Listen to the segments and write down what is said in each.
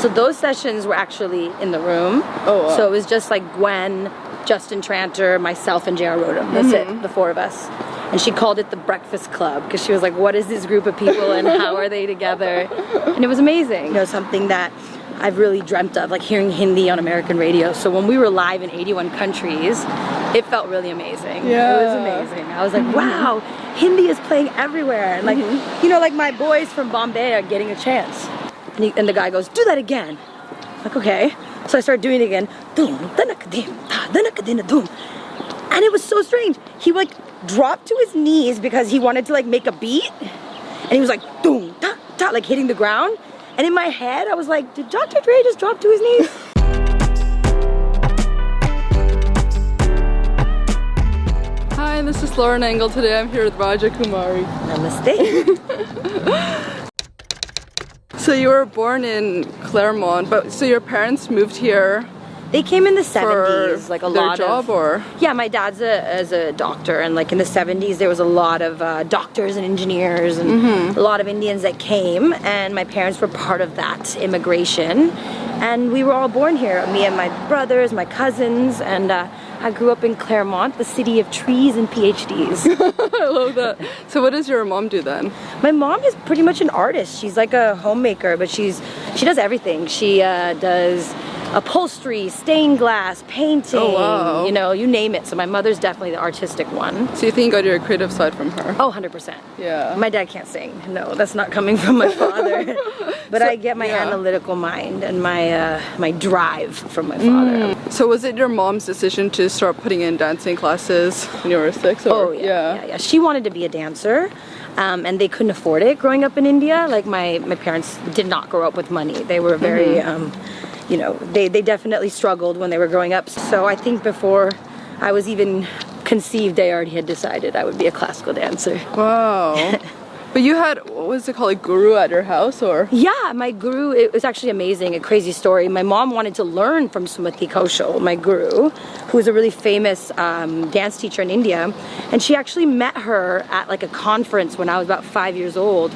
So those sessions were actually in the room. Oh, wow. So it was just like Gwen, Justin Tranter, myself, and J.R. Rodham. That's it, the four of us. And she called it the Breakfast Club because she was like, what is this group of people and how are they together? And it was amazing. You know, something that I've really dreamt of, like hearing Hindi on American radio. So when we were live in 81 countries, it felt really amazing. Yeah. It was amazing. I was like, wow, Hindi is playing everywhere. And like, you know, like my boys from Bombay are getting a chance. And the guy goes, do that again. I'm like, okay. So I started doing it again. And it was so strange. He like dropped to his knees because he wanted to like make a beat. And he was like, doom, ta, ta, like hitting the ground. And in my head, I was like, did Dr. Dre just drop to his knees? Hi, this is Lauren Engel. Today I'm here with Raja Kumari. Namaste. So you were born in Claremont, but so your parents moved here They came in the 70s, like a their lot job, of... or? Yeah, my dad's a doctor, and like in the 70s there was a lot of doctors and engineers and a lot of Indians that came, and my parents were part of that immigration. And we were all born here, me and my brothers, my cousins, and I grew up in Claremont, the city of trees and PhDs. I love that. So what does your mom do then? My mom is pretty much an artist. She's like a homemaker, but she does everything. She does upholstery, stained glass, painting, oh, wow. You know, you name it. So my mother's definitely the artistic one. So you think you got your creative side from her? Oh, 100%. Yeah. My dad can't sing. No, that's not coming from my father. But So, I get my analytical mind and my drive from my father. So was it your mom's decision to start putting in dancing classes when you were 6? Or? Oh, yeah. She wanted to be a dancer. And they couldn't afford it growing up in India. Like my parents did not grow up with money. They were very... you know, they definitely struggled when they were growing up. So I think before I was even conceived, they already had decided I would be a classical dancer. Wow. But you had, what was it called, a guru at your house, or? Yeah, my guru, it was actually amazing, a crazy story. My mom wanted to learn from Sumati Kaushal, my guru, who is a really famous dance teacher in India. And she actually met her at like a conference when I was about 5 years old.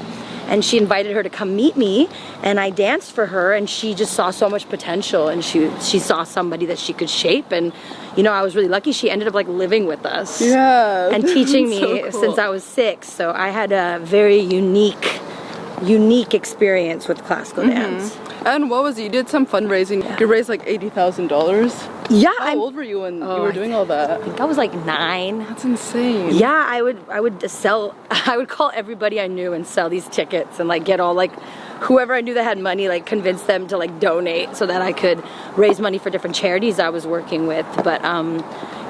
And she invited her to come meet me, and I danced for her, and she just saw so much potential, and she saw somebody that she could shape. And you know, I was really lucky. She ended up like living with us, and teaching me so cool. Since I was 6. So I had a very unique experience with classical dance. And what was it? You did some fundraising. Yeah. You raised like $80,000. Yeah. How old were you when you were doing all that? I think I was like 9. That's insane. Yeah, I would call everybody I knew and sell these tickets and like get all like whoever I knew that had money, like convince them to like donate so that I could raise money for different charities I was working with. But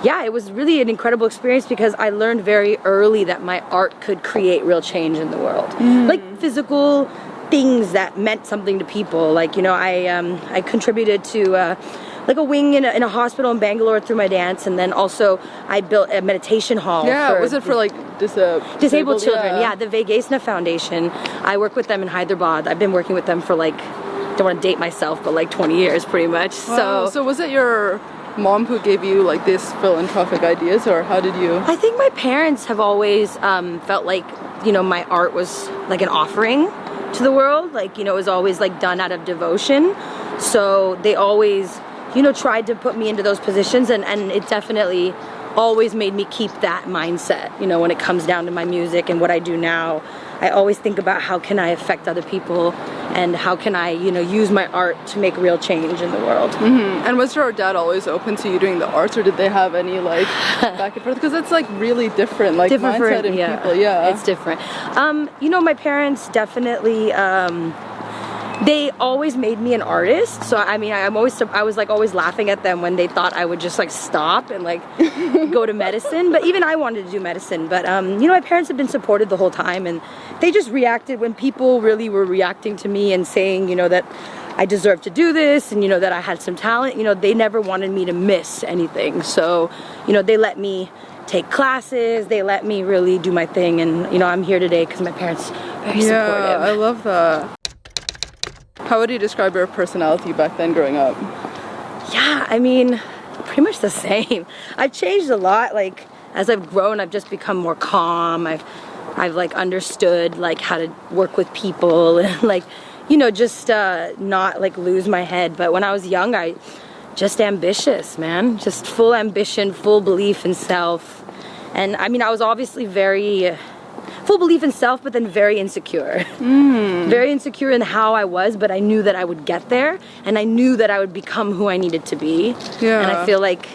yeah, it was really an incredible experience because I learned very early that my art could create real change in the world. Like physical things that meant something to people. Like, you know, I contributed to like a wing in a hospital in Bangalore through my dance, and then also I built a meditation hall. Yeah, was it for like disabled children? Yeah, the Vegasna Foundation. I work with them in Hyderabad. I've been working with them for like, don't want to date myself, but like 20 years pretty much. Wow. So was it your mom who gave you like these philanthropic ideas, or how did you? I think my parents have always felt like, you know, my art was like an offering to the world. Like, you know, it was always like done out of devotion. So they always, you know, tried to put me into those positions, and it definitely always made me keep that mindset. You know, when it comes down to my music and what I do now, I always think about how can I affect other people and how can I, you know, use my art to make real change in the world. And was your dad always open to you doing the arts, or did they have any like back and forth? Because it's like really different, like mindset in people. Yeah, it's different. You know, my parents definitely. They always made me an artist, so I mean, I was like always laughing at them when they thought I would just like stop and like go to medicine. But even I wanted to do medicine. But you know, my parents have been supportive the whole time, and they just reacted when people really were reacting to me and saying, you know, that I deserved to do this, and you know that I had some talent. You know, they never wanted me to miss anything. So, you know, they let me take classes, they let me really do my thing, and you know, I'm here today because my parents are very supportive. I love that. How would you describe your personality back then growing up? Yeah, I mean, pretty much the same. I've changed a lot. Like, as I've grown, I've just become more calm. I've like understood like how to work with people and like, you know, just not like lose my head. But when I was young, I just ambitious, man. Just full ambition, full belief in self. And I mean, I was obviously very full belief in self, but then very insecure. Very insecure in how I was, but I knew that I would get there, and I knew that I would become who I needed to be. Yeah. And I feel like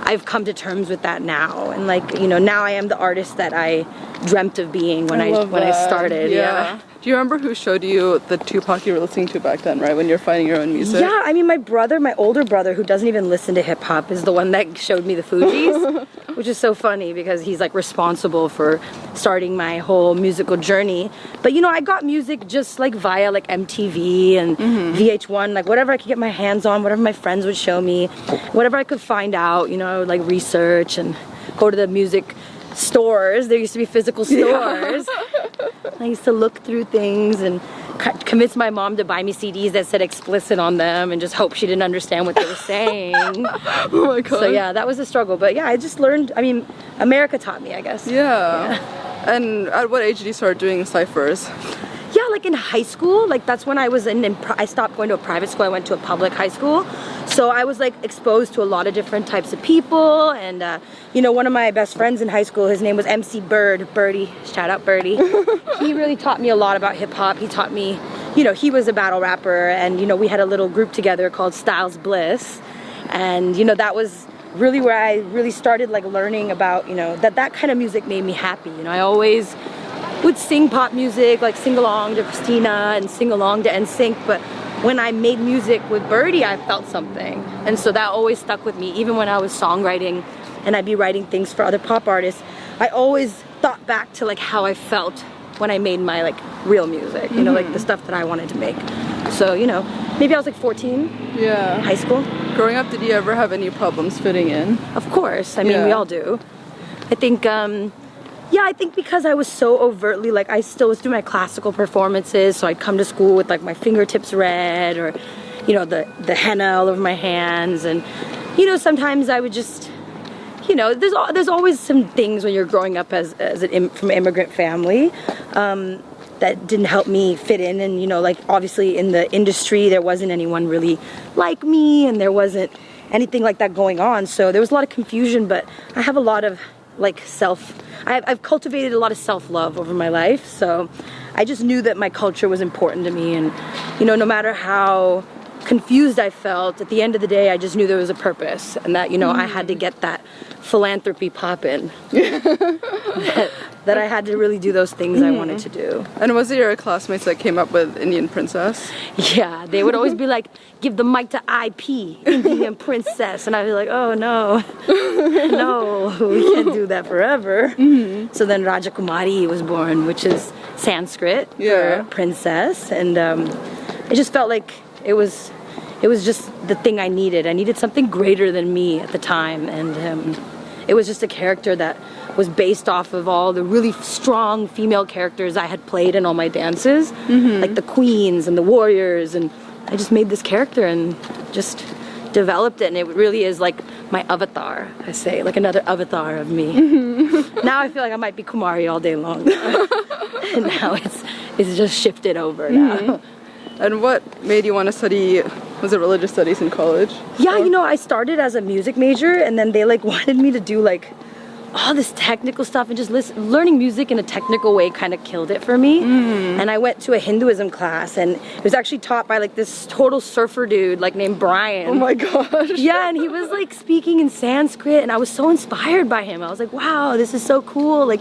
I've come to terms with that now, and like, you know, now I am the artist that I dreamt of being when I started. Yeah. Do you remember who showed you the Tupac you were listening to back then, right? When you're finding your own music? Yeah, I mean, my older brother, who doesn't even listen to hip hop, is the one that showed me the Fugees, which is so funny because he's like responsible for starting my whole musical journey. But you know, I got music just like via like MTV and VH1, like whatever I could get my hands on, whatever my friends would show me, whatever I could find out, you know, I would like research and go to the music stores. There used to be physical stores. I used to look through things and convince my mom to buy me CDs that said explicit on them and just hope she didn't understand what they were saying. Oh my god. So yeah, that was a struggle. But yeah, I just learned, I mean, America taught me, I guess. Yeah. And at what age did you start doing ciphers? Yeah, like in high school, like that's when I was I stopped going to a private school, I went to a public high school. So I was like exposed to a lot of different types of people, and you know, one of my best friends in high school, his name was MC Birdie, shout out Birdie. He really taught me a lot about hip hop. He taught me, you know, he was a battle rapper, and you know, we had a little group together called Styles Bliss, and you know, that was really where I really started like learning about, you know, that kind of music made me happy. You know, I always would sing pop music, like sing along to Christina and sing along to NSYNC, but when I made music with Birdie, I felt something. And so that always stuck with me. Even when I was songwriting and I'd be writing things for other pop artists, I always thought back to like how I felt when I made my like real music, you know, like the stuff that I wanted to make. So, you know, maybe I was like 14, yeah, high school. Growing up, did you ever have any problems fitting in? Of course, I mean, we all do. I think, yeah, I think because I was so overtly, like I still was doing my classical performances, so I'd come to school with like my fingertips red, or, you know, the henna all over my hands, and, you know, sometimes I would just, you know, there's always some things when you're growing up from an immigrant family that didn't help me fit in, and you know, like obviously in the industry there wasn't anyone really like me, and there wasn't anything like that going on, so there was a lot of confusion. But I have a lot of like I've cultivated a lot of self-love over my life, so I just knew that my culture was important to me, and you know, no matter how confused I felt, at the end of the day I just knew there was a purpose, and that, you know, I had to get that philanthropy poppin'. that I had to really do those things I wanted to do. And was it your classmates that came up with Indian Princess? Yeah, they would always be like, give the mic to IP, Indian Princess, and I'd be like, oh no, no, we can't do that forever. So then Raja Kumari was born, which is Sanskrit for princess, and it just felt like it was just the thing I needed. I needed something greater than me at the time, and it was just a character that was based off of all the really strong female characters I had played in all my dances, like the queens and the warriors, and I just made this character and just developed it, and it really is like my avatar, I say, like another avatar of me. Now I feel like I might be Kumari all day long. And now it's just shifted over now. And what made you want to study, was it religious studies in college? Yeah, you know, I started as a music major, and then they like wanted me to do like all this technical stuff, and just learning music in a technical way kind of killed it for me. And I went to a Hinduism class, and it was actually taught by like this total surfer dude like named Brian. Oh my gosh. Yeah, and he was like speaking in Sanskrit, and I was so inspired by him. I was like, wow, this is so cool. Like,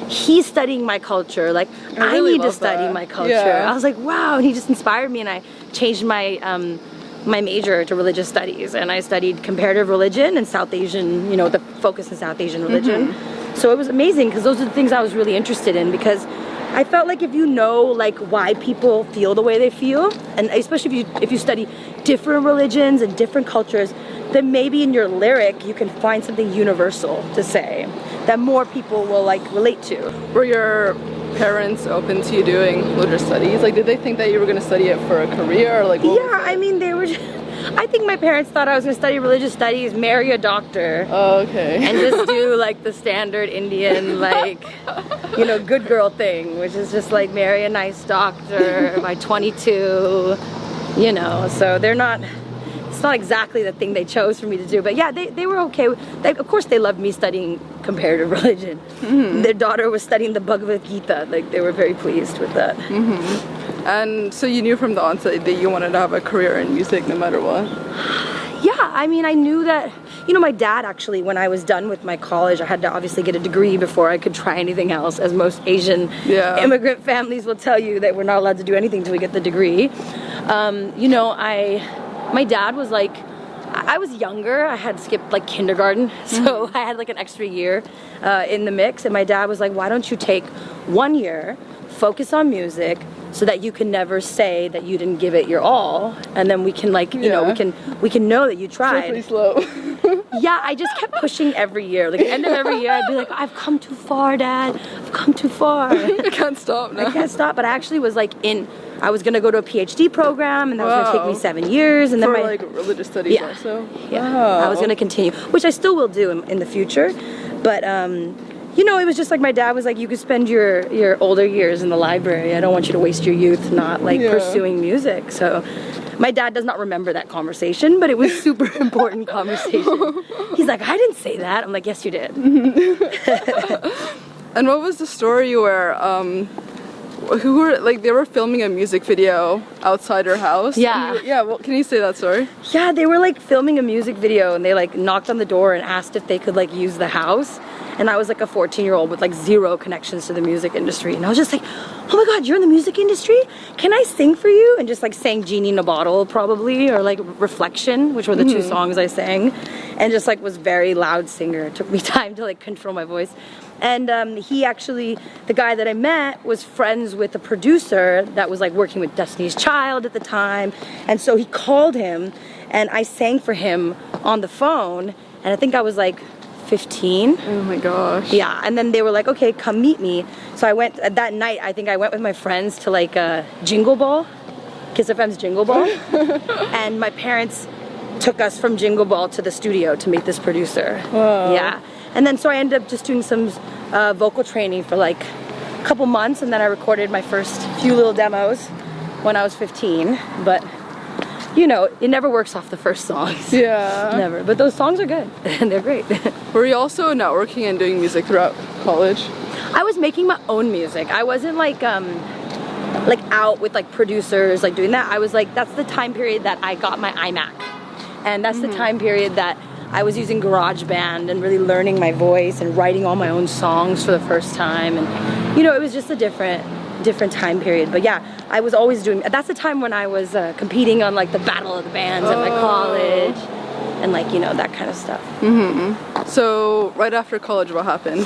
he's studying my culture. Like, I need to study my culture. I was like, wow, and he just inspired me, and I changed my my major to religious studies, and I studied comparative religion and South Asian, you know, the focus in South Asian religion. So it was amazing, because those are the things I was really interested in, because I felt like if you know like why people feel the way they feel, and especially if you study different religions and different cultures, then maybe in your lyric you can find something universal to say that more people will like relate to. Were your parents open to you doing religious studies? Like, did they think that you were going to study it for a career, or like? Yeah, I mean, they were. I think my parents thought I was going to study religious studies, marry a doctor. Oh, okay. And just do like the standard Indian, like, you know, good girl thing, which is just like marry a nice doctor by 22, you know. So they're not, it's not exactly the thing they chose for me to do. But yeah, they were okay. Of course, they loved me studying comparative religion. Their daughter was studying the Bhagavad Gita. Like, they were very pleased with that. And so you knew from the onset that you wanted to have a career in music no matter what? Yeah, I mean, I knew that, you know, my dad actually, when I was done with my college, I had to obviously get a degree before I could try anything else, as most Asian immigrant families will tell you, that we're not allowed to do anything until we get the degree. You know, my dad was like, I was younger, I had skipped like kindergarten, so I had like an extra year in the mix, and my dad was like, why don't you take 1 year, focus on music, so that you can never say that you didn't give it your all, and then we can like, you know, we can know that you tried. Pretty slow. Yeah, I just kept pushing every year. Like, end of every year, I'd be like, I've come too far, Dad. I've come too far. I can't stop now. I can't stop. But I actually was like I was gonna go to a PhD program, and that was gonna take me 7 years. And then for like religious studies also? Yeah, I was gonna continue, which I still will do in the future. But you know, it was just like my dad was like, you could spend your older years in the library. I don't want you to waste your youth not like pursuing music. So my dad does not remember that conversation, but it was super important conversation. He's like, I didn't say that. I'm like, yes, you did. And what was the story where who were like they were filming a music video outside her house? Yeah. Well, can you say that story? Yeah, they were like filming a music video, and they like knocked on the door and asked if they could like use the house. And I was like a 14-year-old with like zero connections to the music industry. And I was just like, oh my God, you're in the music industry? Can I sing for you? And just like sang Genie in a Bottle probably, or like Reflection, which were the two songs I sang. And just like was very loud singer. It took me time to like control my voice. And he actually, the guy that I met was friends with the producer that was like working with Destiny's Child at the time. And so he called him, and I sang for him on the phone. And I think I was like 15. Oh my gosh. Yeah, and then they were like, okay, come meet me. So I went, that night, I think I went with my friends to like a Jingle Ball, Kiss FM's Jingle Ball. And my parents took us from Jingle Ball to the studio to meet this producer. Wow. Yeah. And then so I ended up just doing some vocal training for like a couple months, and then I recorded my first few little demos when I was 15. But you know, it never works off the first songs. Yeah. Never. But those songs are good, and they're great. Were you also networking and doing music throughout college? I was making my own music. I wasn't like out with like producers, like doing that. I was like, that's the time period that I got my iMac. And that's the time period that I was using GarageBand and really learning my voice and writing all my own songs for the first time. And, you know, it was just a different time period. But yeah, I was always doing, that's the time when I was competing on like the Battle of the Bands at my college and like, you know, that kind of stuff. So right after college, what happened?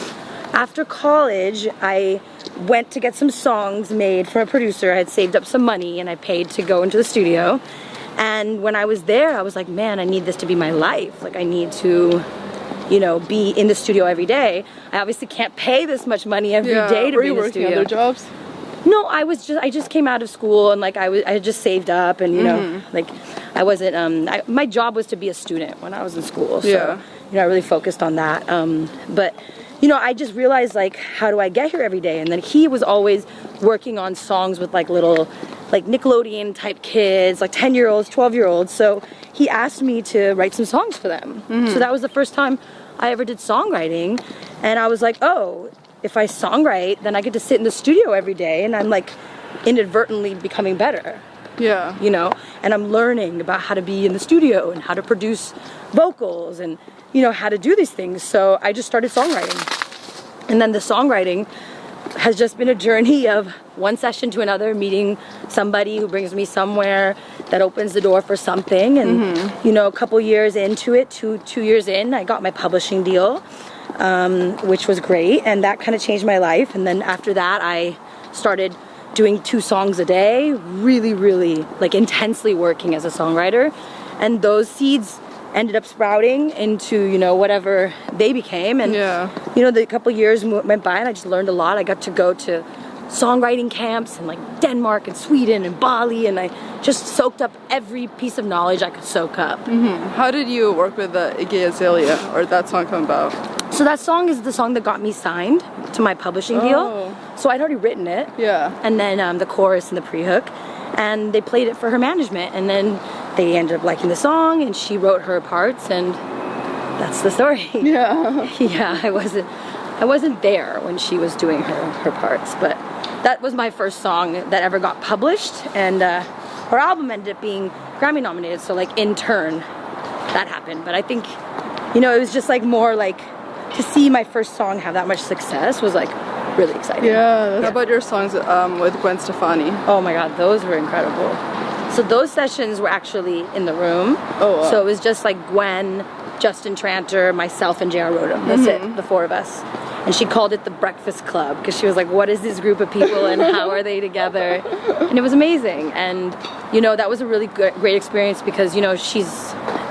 After college, I went to get some songs made from a producer. I had saved up some money and I paid to go into the studio. And when I was there, I was like, man, I need this to be my life. Like, I need to, you know, be in the studio every day. I obviously can't pay this much money every day to be in the studio. Were you working other jobs? No, I just came out of school, and like I had just saved up, and you know, like I wasn't my job was to be a student when I was in school. So you know, I really focused on that. But you know, I just realized like, how do I get here every day? And then he was always working on songs with like little like Nickelodeon type kids, like 10-year-olds, 12-year-olds. So he asked me to write some songs for them. So that was the first time I ever did songwriting. And I was like, oh, if I songwrite, then I get to sit in the studio every day, and I'm like inadvertently becoming better. Yeah. You know, and I'm learning about how to be in the studio and how to produce vocals and, you know, how to do these things. So I just started songwriting. And then the songwriting has just been a journey of one session to another, meeting somebody who brings me somewhere that opens the door for something. And, you know, a couple years into it, two years in, I got my publishing deal, which was great. And that kind of changed my life. And then after that, I started doing 2 songs a day, really, really like intensely working as a songwriter. And those seeds ended up sprouting into, you know, whatever they became. And, you know, the couple years went by and I just learned a lot. I got to go to songwriting camps in like Denmark and Sweden and Bali, and I just soaked up every piece of knowledge I could soak up. How did you work with Iggy Azalea, or that song come about? So that song is the song that got me signed to my publishing deal. So I'd already written it. Yeah. And then the chorus and the pre-hook, and they played it for her management, and then they ended up liking the song, and she wrote her parts, and that's the story. Yeah. Yeah, I wasn't there when she was doing her parts, but that was my first song that ever got published, and her album ended up being Grammy nominated, so like in turn that happened. But I think, you know, it was just like more like to see my first song have that much success was like really exciting. Yeah. How about your songs with Gwen Stefani? Oh my god, those were incredible. So those sessions were actually in the room. Oh wow. So it was just like Gwen, Justin Tranter, myself, and J.R. Rodham. That's it, the four of us. And she called it the Breakfast Club because she was like, what is this group of people and how are they together? And it was amazing. And, you know, that was a really great experience because, you know, she's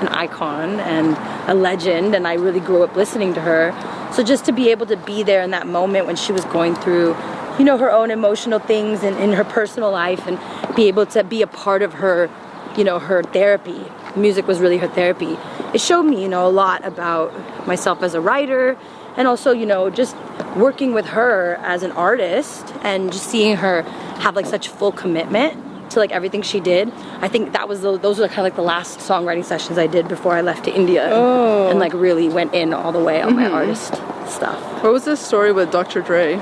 an icon and a legend, and I really grew up listening to her. So just to be able to be there in that moment when she was going through, you know, her own emotional things and in her personal life, and be able to be a part of her, you know, her therapy. Music was really her therapy. It showed me, you know, a lot about myself as a writer, and also, you know, just working with her as an artist and just seeing her have like such full commitment to like everything she did. I think that was those were kind of like the last songwriting sessions I did before I left to India, and like really went in all the way on my artist stuff. What was this story with Dr. Dre?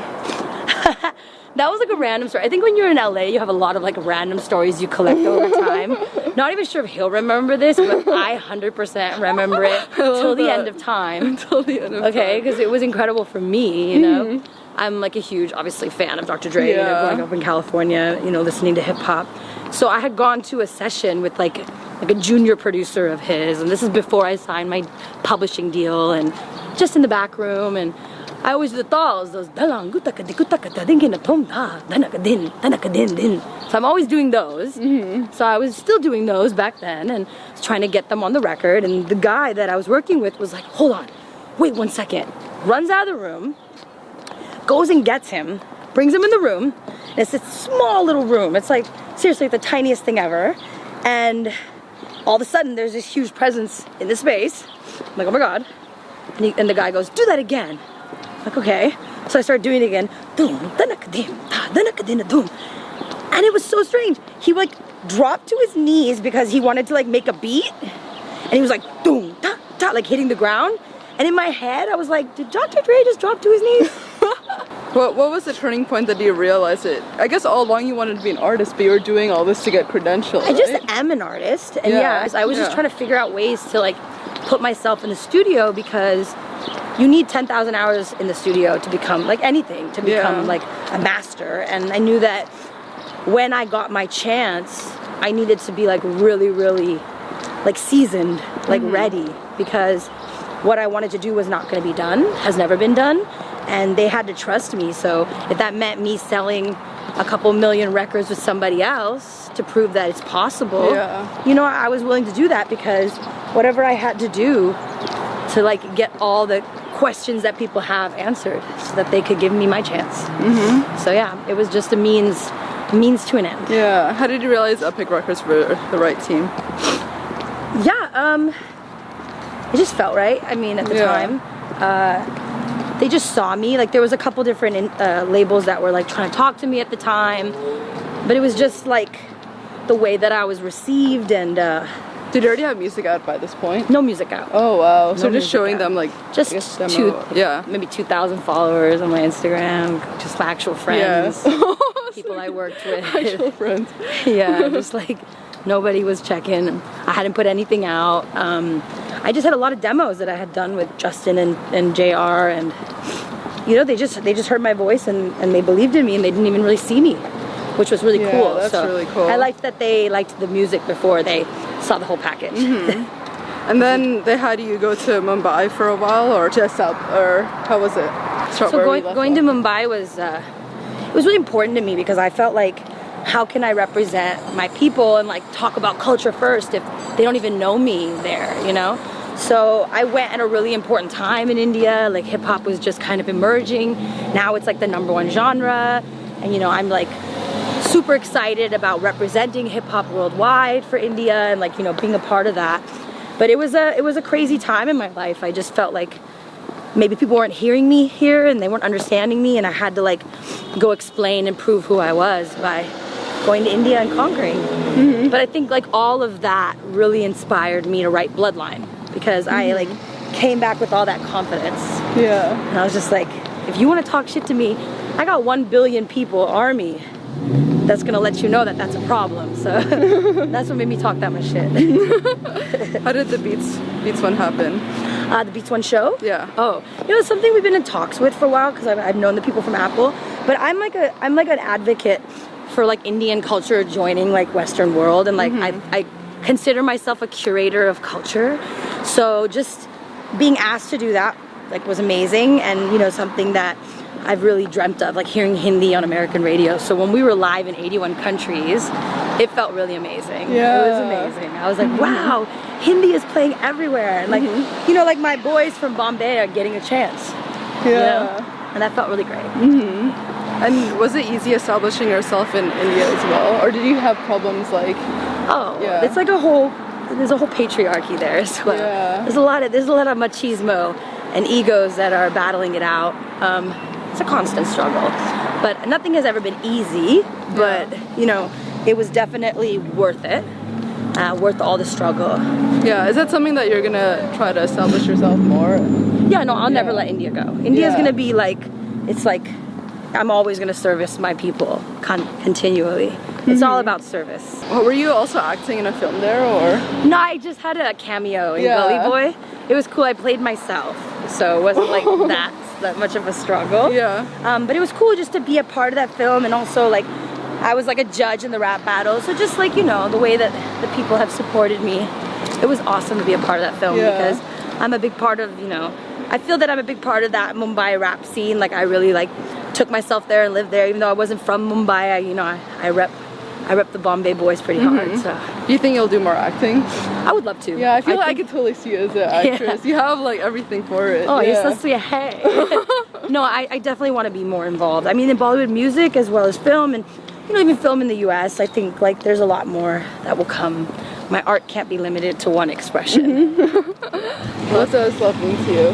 That was like a random story. I think when you're in LA, you have a lot of like random stories you collect over time. Not even sure if he'll remember this, but I 100% remember it till the end of time. Until the end of time. Okay, because it was incredible for me, you know. I'm like a huge, obviously, fan of Dr. Dre, you know, growing up in California, you know, listening to hip hop. So I had gone to a session with like a junior producer of his, and this is before I signed my publishing deal, and just in the back room, and I always do the thals, those. So I'm always doing those. So I was still doing those back then and trying to get them on the record. And the guy that I was working with was like, hold on, wait 1 second. Runs out of the room, goes and gets him, brings him in the room. And it's this small little room. It's like, seriously, the tiniest thing ever. And all of a sudden, there's this huge presence in the space. I'm like, oh my God. And the guy goes, do that again. Like, okay. So I started doing it again. And it was so strange. He like dropped to his knees because he wanted to like make a beat. And he was like, doom, ta, ta, like hitting the ground. And in my head, I was like, did Dr. Dre just drop to his knees? What was the turning point that you realized it? I guess all along you wanted to be an artist, but you were doing all this to get credentials. I just am an artist. And I was just trying to figure out ways to like put myself in the studio, because you need 10,000 hours in the studio to become like anything, to become like a master. And I knew that when I got my chance, I needed to be like really, really like seasoned, like ready, because what I wanted to do was not going to be done, has never been done, and they had to trust me. So if that meant me selling a couple million records with somebody else to prove that it's possible, you know, I was willing to do that, because whatever I had to do to like get all the questions that people have answered so that they could give me my chance. So yeah, it was just a means to an end. Yeah. How did you realize Epic Records were the right team? Yeah, it just felt right. I mean, at the time, they just saw me. Like, there was a couple different labels that were like trying to talk to me at the time, but it was just like the way that I was received. And did you already have music out by this point? No music out. Oh wow! No, so just showing them like just maybe 2,000 followers on my Instagram, just my actual friends, people I worked with, actual friends. Yeah, just like nobody was checking. I hadn't put anything out. I just had a lot of demos that I had done with Justin and JR, and you know, they just heard my voice and they believed in me, and they didn't even really see me, which was really cool. That's really cool. I liked that they liked the music before they saw the whole package. And then they had you go to Mumbai for a while, or just out, or how was it? So going to Mumbai was it was really important to me, because I felt like, how can I represent my people and like talk about culture first if they don't even know me there, you know? So I went at a really important time in India. Like, hip hop was just kind of emerging. Now it's like the #1 genre. and you know, I'm like super excited about representing hip-hop worldwide for India and like, you know, being a part of that. But it was a crazy time in my life. I just felt like maybe people weren't hearing me here and they weren't understanding me, and I had to like go explain and prove who I was by going to India and conquering. But I think like all of that really inspired me to write Bloodline, because I like came back with all that confidence. Yeah. And I was just like, if you want to talk shit to me, I got 1 billion people army that's gonna let you know that that's a problem. So that's what made me talk that much shit. How did the Beats one happen? The Beats One show? Yeah. Oh, you know, it's something we've been in talks with for a while, because I've known the people from Apple. But I'm like an advocate for like Indian culture joining like Western world, and like I consider myself a curator of culture. So just being asked to do that like was amazing, and you know, something that I've really dreamt of, like hearing Hindi on American radio. So when we were live in 81 countries, it felt really amazing. Yeah. It was amazing. I was like, wow, Hindi is playing everywhere. And like, you know, like my boys from Bombay are getting a chance. Yeah. You know? And that felt really great. And was it easy establishing yourself in India as well? Or did you have problems like... Oh, yeah. It's like there's a whole patriarchy there as well. Yeah. There's a lot of machismo and egos that are battling it out. It's a constant struggle, but nothing has ever been easy, but you know, it was definitely worth it, worth all the struggle. Yeah, is that something that you're gonna try to establish yourself more? Yeah, no, I'll never let India go. India's gonna be like, it's like, I'm always gonna service my people continually. It's all about service. Well, were you also acting in a film there, or? No, I just had a cameo in Gully Boy. It was cool, I played myself, so it wasn't like that much of a struggle. Yeah. But it was cool just to be a part of that film, and also like I was like a judge in the rap battle, so just like, you know, the way that the people have supported me, it was awesome to be a part of that film, because I'm a big part of, you know, I feel that I'm a big part of that Mumbai rap scene. Like I really like took myself there and lived there, even though I wasn't from Mumbai. You know, I rep the Bombay boys pretty hard. So. Do you think you'll do more acting? I would love to. Yeah, I feel like I could totally see you as an actress. You have like everything for it. Oh, you're so sweet. Hey. No, I definitely want to be more involved. I mean, in Bollywood music as well as film, and you know, even film in the US, I think like there's a lot more that will come. My art can't be limited to one expression. What does love mean to you?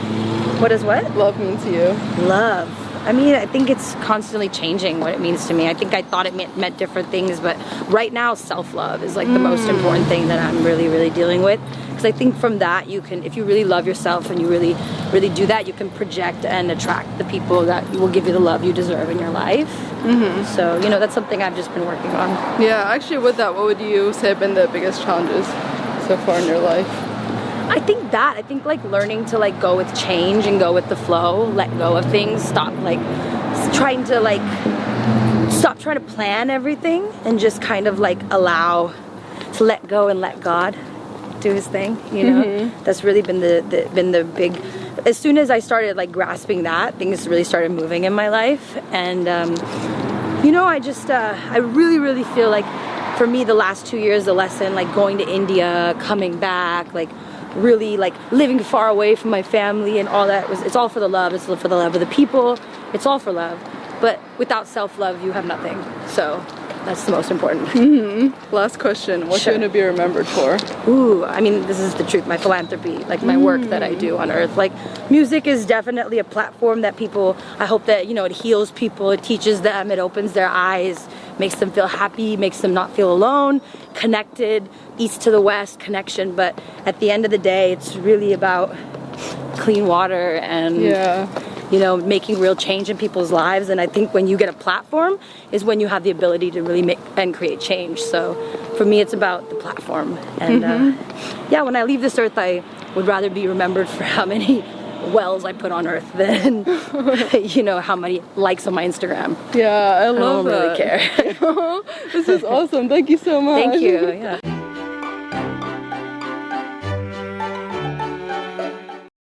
What does what? Love mean to you? Love. I mean, I think it's constantly changing what it means to me. I think I thought it meant different things, but right now self-love is like the most important thing that I'm really, really dealing with. Because I think from that you can, if you really love yourself and you really, really do that, you can project and attract the people that will give you the love you deserve in your life. So, you know, that's something I've just been working on. Yeah, actually with that, what would you say have been the biggest challenges so far in your life? I think like learning to like go with change and go with the flow, let go of things, stop trying to plan everything, and just kind of like allow to let go and let God do his thing, you know. That's really been the big, as soon as I started like grasping that, things really started moving in my life. And you know, I really, really feel like for me the last 2 years, the lesson, like going to India, coming back, like really like living far away from my family and all that, it's all for the love. It's for the love of the people. It's all for love. But without self-love, you have nothing. So that's the most important. Last question. What are you going to be remembered for? Ooh, I mean, this is the truth. My philanthropy, like my work that I do on earth. Like music is definitely a platform that people, I hope that, you know, it heals people. It teaches them. It opens their eyes, makes them feel happy, makes them not feel alone, connected, east to the west connection. But at the end of the day, it's really about clean water and you know, making real change in people's lives. And I think when you get a platform is when you have the ability to really make and create change. So for me, it's about the platform. And yeah, when I leave this earth, I would rather be remembered for how many wells I put on earth than you know, how many likes on my Instagram. Yeah, I love that. I don't really care. This is awesome. Thank you so much. Thank you. Yeah.